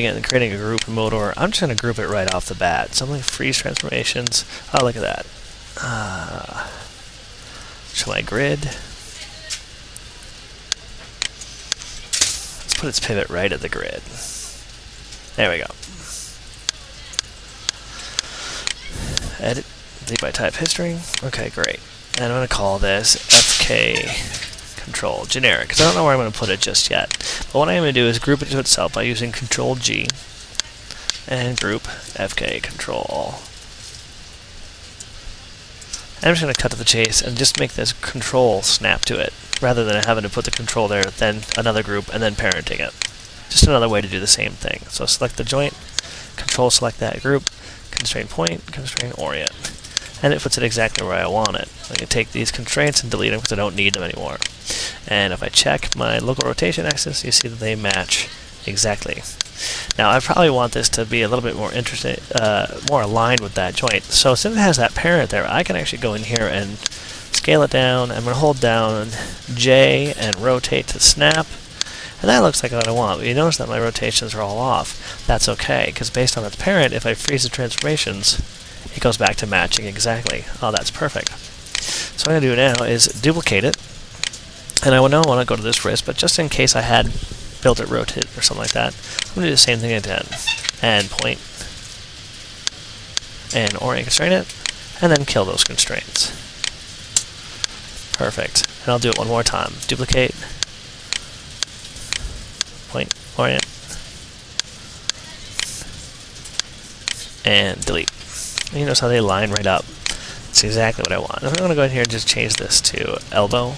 and creating a group in Motor, I'm just going to group it right off the bat. So I'm going to freeze transformations. Oh, look at that. Show my grid. Let's put its pivot right at the grid. There we go. Edit, delete by type history. Okay, great. And I'm going to call this FK control generic, because I don't know where I'm going to put it just yet. But what I'm going to do is group it to itself by using Control G and group FK control. And I'm just going to cut to the chase and just make this control snap to it, rather than having to put the control there, then another group, and then parenting it. Just another way to do the same thing. So select the joint, control select that group, constrain point, constrain orient. And it puts it exactly where I want it. I can take these constraints and delete them because I don't need them anymore. And if I check my local rotation axis, you see that they match exactly. Now I probably want this to be a little bit more interesting, more aligned with that joint. So since it has that parent there, I can actually go in here and scale it down. I'm going to hold down J and rotate to snap. And that looks like what I want. But you notice that my rotations are all off. That's okay, because based on its parent, if I freeze the transformations, it goes back to matching exactly. Oh, that's perfect. So what I'm going to do now is duplicate it. And I don't want to go to this wrist, but just in case I had built it rotate or something like that, I'm going to do the same thing again. And point. And orient constrain it. And then kill those constraints. Perfect. And I'll do it one more time. Duplicate. Point. Orient. And delete. And you notice how they line right up. That's exactly what I want. I'm going to go in here and just change this to elbow.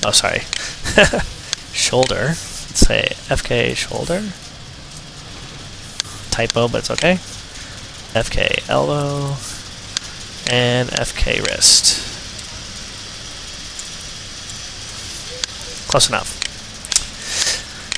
Oh, sorry. Shoulder. Let's say FK shoulder. Typo, but it's okay. FK elbow. And FK wrist. Close enough.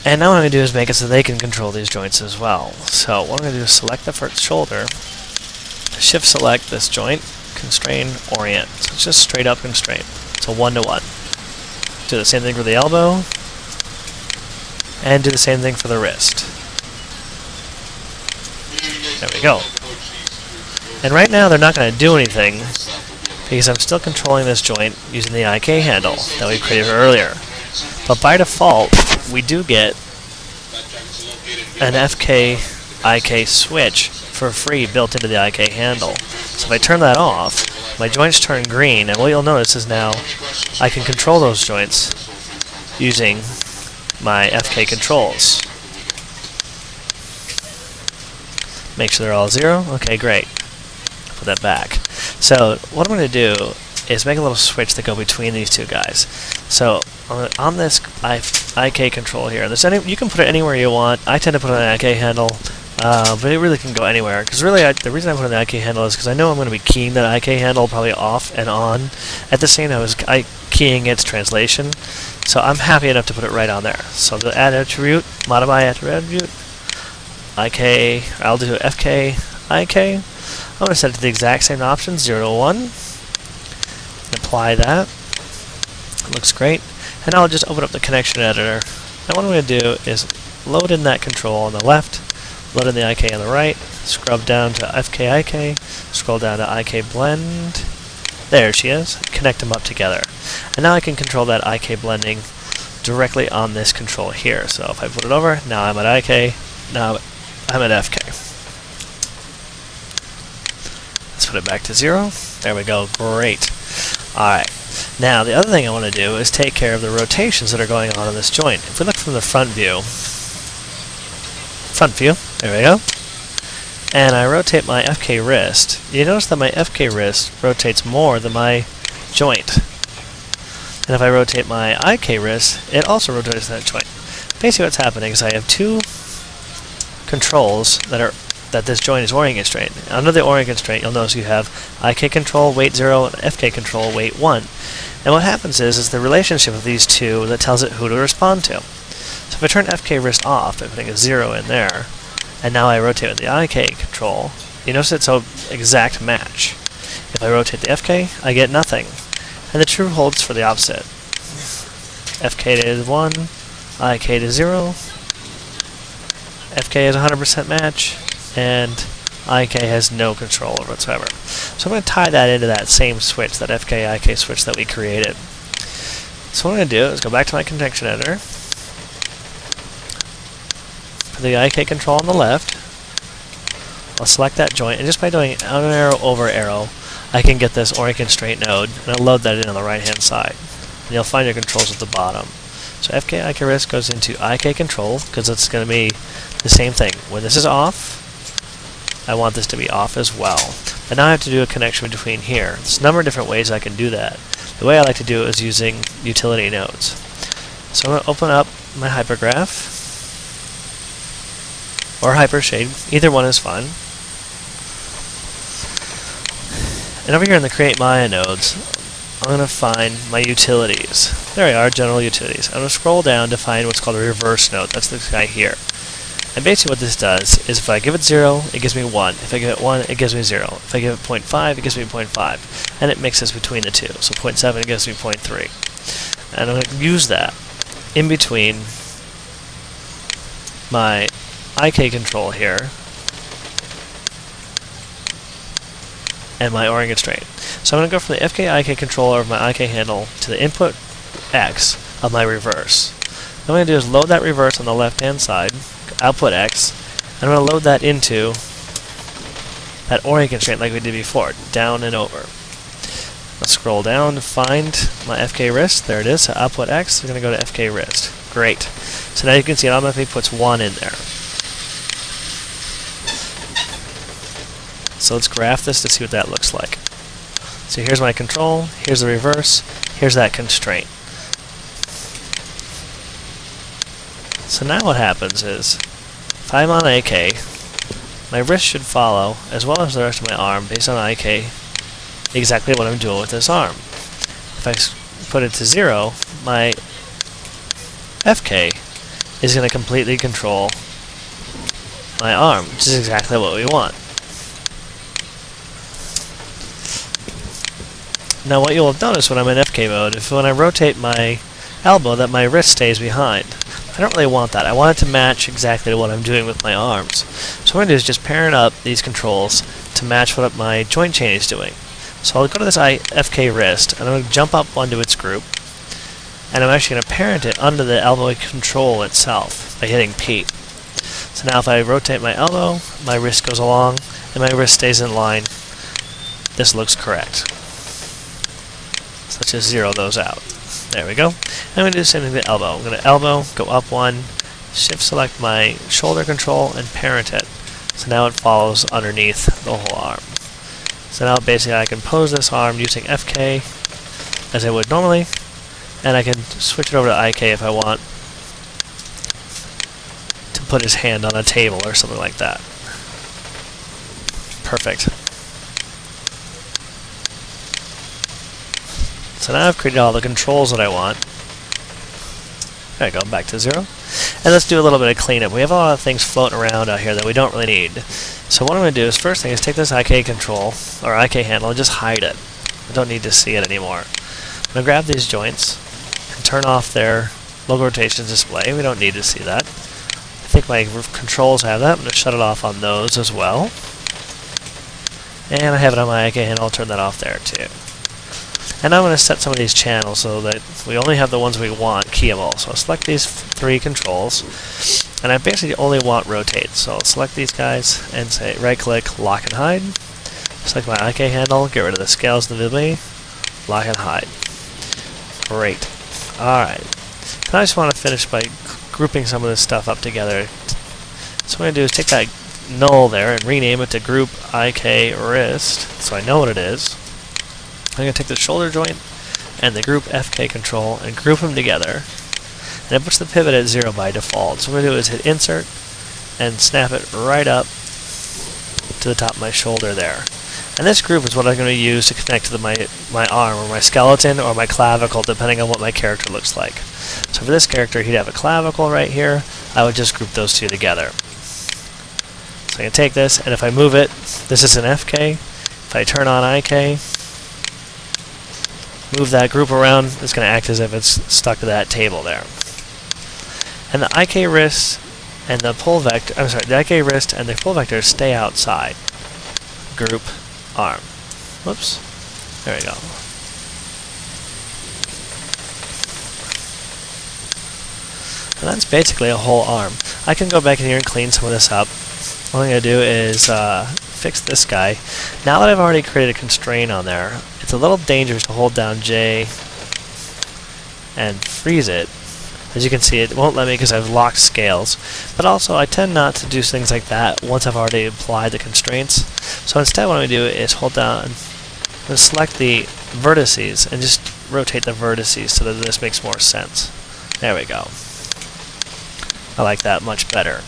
And now what I'm going to do is make it so they can control these joints as well. So what I'm going to do is select the first shoulder, shift select this joint, constrain, orient. So it's just straight up constrain. So 1-to-1. Do the same thing for the elbow, and do the same thing for the wrist. There we go. And right now they're not going to do anything, because I'm still controlling this joint using the IK handle that we created earlier. But by default, we do get an FK IK switch for free built into the IK handle. So if I turn that off, my joints turn green, and what you'll notice is now I can control those joints using my FK controls. Make sure they're all 0. Okay, great. Put that back. So what I'm going to do is make a little switch that go between these two guys. So on this IK control here, you can put it anywhere you want. I tend to put it on an IK handle, but it really can go anywhere. Because really, the reason I put it on the IK handle is because I know I'm going to be keying that IK handle probably off and on at the same time as keying its translation. So I'm happy enough to put it right on there. So the add attribute, modify attribute, IK, I'll do FK IK. I'm going to set it to the exact same options, 0 to 1. Apply that. Looks great. And I'll just open up the connection editor. And what I'm going to do is load in that control on the left, load in the IK on the right, scrub down to FK IK, scroll down to IK blend. There she is. Connect them up together. And now I can control that IK blending directly on this control here. So if I put it over, now I'm at IK, now I'm at FK. Let's put it back to 0. There we go. Great. Alright. Now, the other thing I want to do is take care of the rotations that are going on in this joint. If we look from the front view, there we go, and I rotate my FK wrist, you notice that my FK wrist rotates more than my joint. And if I rotate my IK wrist, it also rotates that joint. Basically what's happening is I have two controls that this joint is orient constrained. Under the orient constraint, you'll notice you have IK control, weight 0, and FK control, weight 1. And what happens is the relationship of these two that tells it who to respond to. So if I turn FK wrist off by putting a 0 in there, and now I rotate with the IK control, you notice it's an exact match. If I rotate the FK, I get nothing. And the true holds for the opposite. FK to 1, IK to 0, FK is 100% match, and IK has no control whatsoever. So I'm going to tie that into that same switch, that FK IK switch that we created. So what I'm going to do is go back to my connection editor, put the IK control on the left, I'll select that joint, and just by doing out an arrow over arrow, I can get this ORI constraint node, and I'll load that in on the right hand side. And you'll find your controls at the bottom. So FK IK RISC goes into IK control, because it's going to be the same thing. When this is off, I want this to be off as well. And now I have to do a connection between here. There's a number of different ways I can do that. The way I like to do it is using utility nodes. So I'm going to open up my hypergraph, or hypershade, either one is fine. And over here in the Create Maya nodes, I'm going to find my utilities. There we are, general utilities. I'm going to scroll down to find what's called a reverse node. That's this guy here. And basically what this does is if I give it 0, it gives me 1. If I give it 1, it gives me 0. If I give it 0.5, it gives me 0.5. And it mixes between the two. So 0.7 gives me 0.3. And I'm going to use that in between my IK control here and my ORI constraint. So I'm going to go from the FK IK controller of my IK handle to the input X of my reverse. What I'm going to do is load that reverse on the left hand side, output X, and I'm going to load that into that ORI constraint like we did before, down and over. Let's scroll down to find my FK RISC. There it is, so output X, we're going to go to FK RISC. Great. So now you can see it automatically puts 1 in there. So let's graph this to see what that looks like. So here's my control, here's the reverse, here's that constraint. So now what happens is, if I'm on IK, my wrist should follow, as well as the rest of my arm, based on IK, exactly what I'm doing with this arm. If I put it to 0, my FK is going to completely control my arm, which is exactly what we want. Now what you'll have noticed when I'm in FK mode, if when I rotate my elbow that my wrist stays behind. I don't really want that. I want it to match exactly what I'm doing with my arms. So what I'm going to do is just parent up these controls to match what my joint chain is doing. So I'll go to this FK wrist, and I'm going to jump up onto its group, and I'm actually going to parent it under the elbow control itself by hitting P. So now if I rotate my elbow, my wrist goes along, and my wrist stays in line. This looks correct. So let's just zero those out. There we go. I'm going to do the same thing with the elbow. I'm going to elbow, go up 1, shift select my shoulder control, and parent it. So now it follows underneath the whole arm. So now basically I can pose this arm using FK as I would normally, and I can switch it over to IK if I want to put his hand on a table or something like that. Perfect. So now I've created all the controls that I want. There we go, back to 0. And let's do a little bit of cleanup. We have a lot of things floating around out here that we don't really need. So what I'm going to do is, first thing is take this IK control, or IK handle, and just hide it. I don't need to see it anymore. I'm going to grab these joints and turn off their local rotation display. We don't need to see that. I think my controls have that. I'm going to shut it off on those as well. And I have it on my IK handle. I'll turn that off there too. And I'm going to set some of these channels so that we only have the ones we want, key them all. So I'll select these 3 controls, and I basically only want rotate. So I'll select these guys and say right click, lock and hide. Select my IK handle, get rid of the scales and the visibility, lock and hide. Great. Alright. Now I just want to finish by grouping some of this stuff up together. So what I'm going to do is take that null there and rename it to group IK wrist, so I know what it is. I'm going to take the shoulder joint and the group FK control and group them together. And it puts the pivot at 0 by default. So what I'm going to do is hit insert and snap it right up to the top of my shoulder there. And this group is what I'm going to use to connect to my arm or my skeleton or my clavicle, depending on what my character looks like. So for this character, he'd have a clavicle right here. I would just group those two together. So I can take this, and if I move it, this is an FK. If I turn on IK, move that group around, it's going to act as if it's stuck to that table there. And the IK wrist and the pull vector, I'm sorry, the IK wrist and the pull vector stay outside. Group arm. Whoops. There we go. And that's basically a whole arm. I can go back in here and clean some of this up. What I'm going to do is fix this guy. Now that I've already created a constraint on there, it's a little dangerous to hold down J and freeze it. As you can see, it won't let me because I've locked scales. But also, I tend not to do things like that once I've already applied the constraints. So instead, what I'm going to do is hold down and select the vertices and just rotate the vertices so that this makes more sense. There we go. I like that much better.